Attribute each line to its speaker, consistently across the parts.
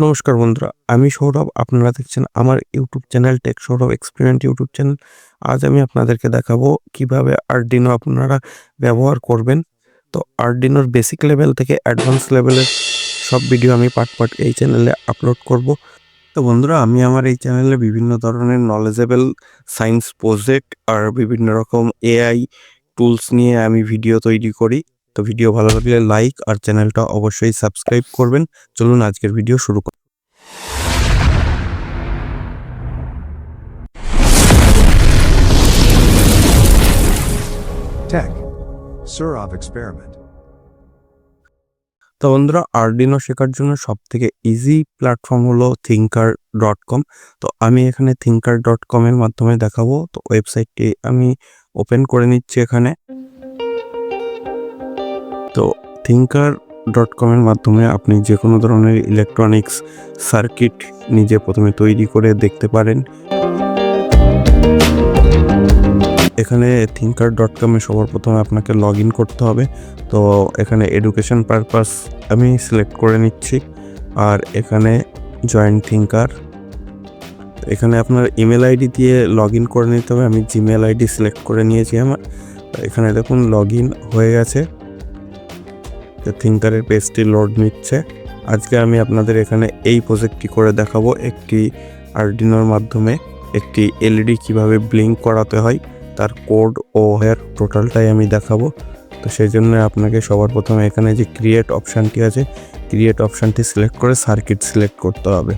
Speaker 1: নমস্কার বন্ধুরা, আমি সৌরভ। আপনারা দেখছেন আমার YouTube channel Tech Sourav experiment YouTube channel. আজ আমি আপনাদেরকে দেখাবো কিভাবে আরডিনো আপনারা ব্যবহার করবেন। তো আরডিনোর বেসিক লেভেল থেকে অ্যাডভান্স লেভেলের সব ভিডিও আমি পার্ট এই চ্যানেলে আপলোড করব। তো বন্ধুরা, আমি আমার এই চ্যানেলে বিভিন্ন ধরনের নলেজেবল সায়েন্স প্রজেক্ট আর বিভিন্ন রকম এআই টুলস নিয়ে আমি ভিডিও তৈরি করি। তো ভিডিও ভালো লাগলে লাইক আর চ্যানেলটা অবশ্যই সাবস্ক্রাইব করবেন। চলুন আজকের ভিডিও শুরু করি।
Speaker 2: Tech. Surov Experiment.
Speaker 1: তো বন্ধুরা, আরডিনো শেখার জন্য সবথেকে ইজি প্ল্যাটফর্ম হলো thinker.com। তো আমি এখানে thinker.com এর মাধ্যমে দেখাবো। তো ওয়েবসাইটটি আমি ওপেন করে নিচ্ছি এখানে। তো thinker.com এর মাধ্যমে আপনি যে কোনো ধরনের ইলেকট্রনিক্স সার্কিট নিজে প্রথমে তৈরি করে দেখতে পারেন। এখানে thinker.com এ সবার প্রথমে আপনাকে লগ ইন করতে হবে। তো এখানে এডুকেশন পারপাস আমি সিলেক্ট করে নিচ্ছি। আর এখানে জয়েন থিঙ্কার, এখানে আপনার ইমেল আইডি দিয়ে লগ ইন করে নিতে হবে। আমি জিমেল আইডি সিলেক্ট করে নিয়েছি আমার। এখানে দেখুন লগ ইন হয়ে গেছে। থিঙ্কারের পেজটি লোড নিচ্ছে। আজকে আমি আপনাদের এখানে এই প্রজেক্টটি করে দেখাবো। একটি আরডিনোর মাধ্যমে একটি এলইডি কিভাবে ব্লিঙ্ক করাতে হয় তার কোড ও এর টোটালটাই আমি দেখাবো। তো সেই জন্য আপনাকে সবার প্রথমে এখানে যে ক্রিয়েট অপশানটি আছে, ক্রিয়েট অপশানটি সিলেক্ট করে সার্কিট সিলেক্ট করতে হবে।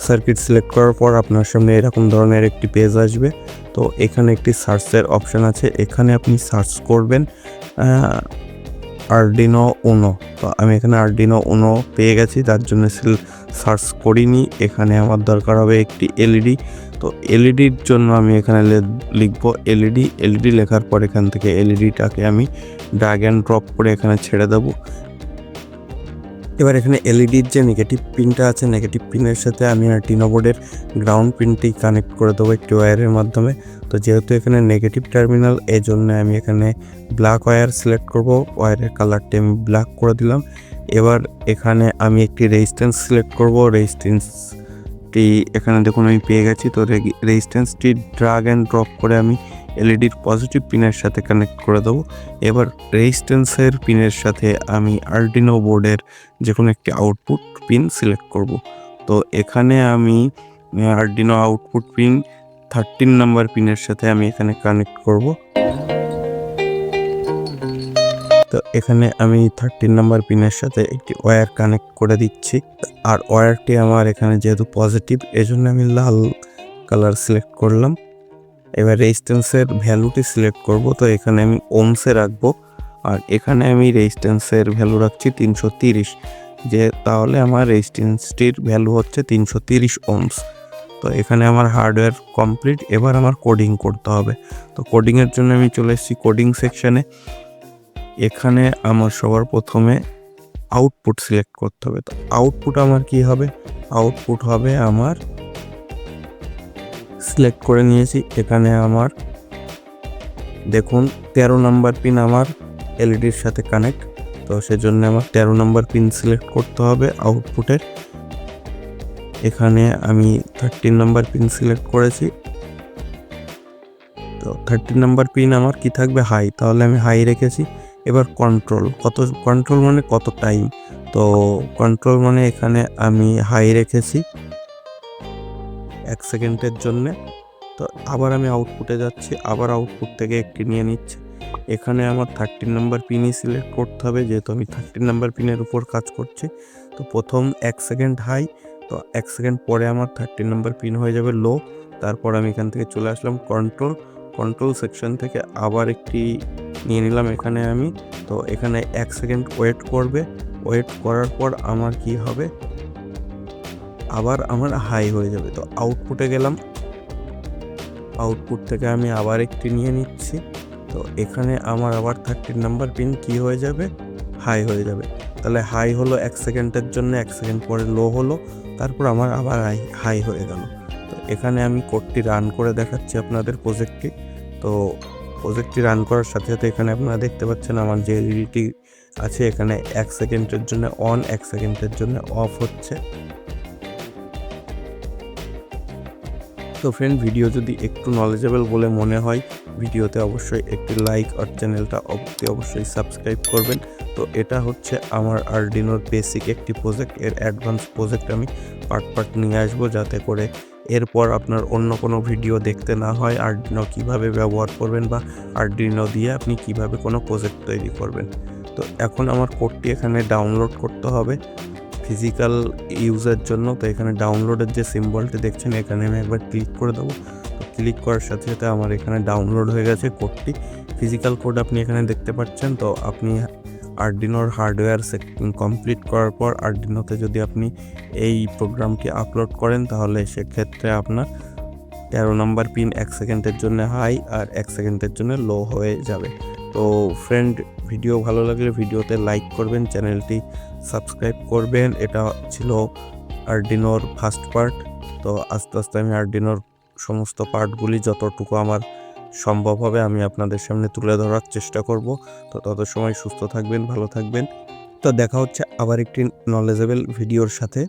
Speaker 1: সার্কিট সিলেক্ট করার পর আপনার সামনে এরকম ধরনের একটি পেজ আসবে। তো এখানে একটি সার্চের অপশান আছে, এখানে আপনি সার্চ করবেন আরডিনো উনো। তো আমি এখানে আরডিনো উনো পেয়ে গেছি, তার জন্য সার্চ করিনি। এখানে আমার দরকার হবে একটি এলইডি। তো এলইডির জন্য আমি এখানে লিখবো এলইডি লেখার পর এখান থেকে এলইডিটাকে আমি ড্র্যাগ অ্যান্ড ড্রপ করে এখানে ছেড়ে দেবো। এবার এখানে এলইডির যে নেগেটিভ পিনটা আছে, নেগেটিভ পিনের সাথে আমি আরডিনো বোর্ডের গ্রাউন্ড পিনটি কানেক্ট করে দেবো একটি ওয়্যারের মাধ্যমে। তো যেহেতু এখানে নেগেটিভ টার্মিনাল, এই জন্য আমি এখানে ব্ল্যাক ওয়্যার সিলেক্ট করব। ওয়্যারের কালারটি আমি ব্ল্যাক করে দিলাম। এবার এখানে আমি একটি রেজিস্ট্যান্স সিলেক্ট করব। রেজিস্ট্যান্সটি এখানে দেখুন আমি পেয়ে গেছি। তো রেজিস্ট্যান্সটি ড্র্যাগ অ্যান্ড ড্রপ করে আমি এলইডির পজিটিভ পিনের সাথে কানেক্ট করে দেবো। এবার রেজিস্ট্যান্সের পিনের সাথে আমি আরডিনো বোর্ডের যে কোনো একটি আউটপুট পিন সিলেক্ট করব। তো এখানে আমি আরডিনো আউটপুট পিন 13 নাম্বার পিনের সাথে আমি এখানে কানেক্ট করব। তো এখানে আমি 13 নাম্বার পিনের সাথে একটি ওয়্যার কানেক্ট করে দিচ্ছি। আর ওয়্যারটি আমার এখানে যেহেতু পজিটিভ, এজন্য আমি লাল কালার সিলেক্ট করলাম। এবার রেজিস্ট্যান্সের ভ্যালুটি সিলেক্ট করব। তো এখানে আমি ওমসে রাখবো। আর এখানে আমি রেজিস্ট্যান্সের ভ্যালু রাখছি 330, যে তাহলে আমার রেজিস্ট্যান্সটির ভ্যালু হচ্ছে 330 ওমস। তো এখানে আমার হার্ডওয়্যার কমপ্লিট। এবার আমার কোডিং করতে হবে। তো কোডিংয়ের জন্য আমি চলে এসেছি কোডিং সেকশানে। এখানে আমার সবার প্রথমে আউটপুট সিলেক্ট করতে হবে। তো আউটপুট আমার কি হবে? আউটপুট হবে আমার, সিলেক্ট করে নিয়েছি। এখানে আমার দেখুন 13 নাম্বার পিন আমার এলইডির সাথে কানেক্ট। তো সেজন্য আমার 13 নাম্বার পিন সিলেক্ট করতে হবে আউটপুটের। এখানে আমি 13 নাম্বার পিন সিলেক্ট করেছি। তো 13 নাম্বার পিন আমার কি থাকবে? হাই। তাহলে আমি হাই রেখেছি। এবার কন্ট্রোল মানে কত টাইম। তো কন্ট্রোল মানে এখানে আমি হাই রেখেছি 1 সেকেন্ডের জন্যে। তো আবার আমি আউটপুটে যাচ্ছি, আবার আউটপুট থেকে একটি নিয়ে নিচ্ছি। এখানে আমার 13 নাম্বার পিনই সিলেক্ট করতে হবে, যেহেতু আমি 13 নাম্বার পিনের উপর কাজ করছি। তো প্রথম 1 সেকেন্ড হাই, তো 1 সেকেন্ড পরে আমার 13 নাম্বার পিন হয়ে যাবে লো। তারপর আমি এখান থেকে চলে আসলাম কন্ট্রোল সেকশন থেকে আবার একটি নিয়ে নিলাম এখানে আমি। তো এখানে 1 সেকেন্ড ওয়েট করবে। ওয়েট করার পর আমার কি হবে? আবার আমার হাই হয়ে যাবে। তো আউটপুটে গেলাম, আউটপুট থেকে আমি আবার একটি নিয়ে নিচ্ছি। তো এখানে আমার আবার 13 নাম্বার পিন কি হয়ে যাবে? হাই হয়ে যাবে। তাহলে হাই হলো 1 সেকেন্ডের জন্য, 1 সেকেন্ড পরে লো হলো, তারপর আমার আবার হাই হয়ে গেল। তো এখানে আমি কোডটি রান করে দেখাচ্ছি আপনাদের প্রজেক্টটি। তো প্রজেক্টটি রান করার সাথে সাথে এখানে আপনারা দেখতে পাচ্ছেন আমার যে এলইডিটি আছে এখানে 1 সেকেন্ডের জন্য অন 1 সেকেন্ডের জন্য অফ হচ্ছে। তো ফ্রেন্ড, ভিডিও যদি একটু নলেজেবল বলে মনে হয় ভিডিওতে অবশ্যই একটি লাইক আর চ্যানেলটা অবশ্যই সাবস্ক্রাইব করবেন। তো এটা হচ্ছে আমার আরডিনোর বেসিক একটি প্রজেক্ট, এর অ্যাডভান্স প্রজেক্ট আমি পার্ট নিয়ে আসবো, যাতে করে এরপর আপনার অন্য কোনো ভিডিও দেখতে না হয় আরডিনো কীভাবে ব্যবহার করবেন বা আরডিনো দিয়ে আপনি কিভাবে কোনো প্রজেক্ট তৈরি করবেন। তো এখন আমার কোডটি এখানে ডাউনলোড করতে হবে ফিজিক্যাল ইউজের জন্য। তো এখানে ডাউনলোডের যে সিম্বলটি দেখছেন এখানে আমি একবার ক্লিক করে দেবো। তো ক্লিক করার সাথে সাথে আমার এখানে ডাউনলোড হয়ে গেছে কোডটি, ফিজিক্যাল কোড আপনি এখানে দেখতে পাচ্ছেন। তো আপনি আরডিনোর হার্ডওয়্যার কমপ্লিট করার পর আরডিনোতে যদি আপনি এই প্রোগ্রামটি আপলোড করেন তাহলে সেক্ষেত্রে আপনার 13 নম্বর পিন 1 সেকেন্ডের জন্য হাই আর 1 সেকেন্ডের জন্য লো হয়ে যাবে। তো ফ্রেন্ড, ভিডিও ভালো লাগলে ভিডিওতে লাইক করবেন, চ্যানেলটি সাবস্ক্রাইব করবেন। এটা ছিল আরডিনোর ফার্স্ট পার্ট। তো আস্তে আস্তে আমি আরডিনোর সমস্ত পার্টগুলি যতটুকু আমার সম্ভব হবে আমি আপনাদের সামনে তুলে ধরার চেষ্টা করব। তো তত সময় সুস্থ থাকবেন, ভালো থাকবেন। তো দেখা হচ্ছে আবার একটি নলেজেবল ভিডিওর সাথে।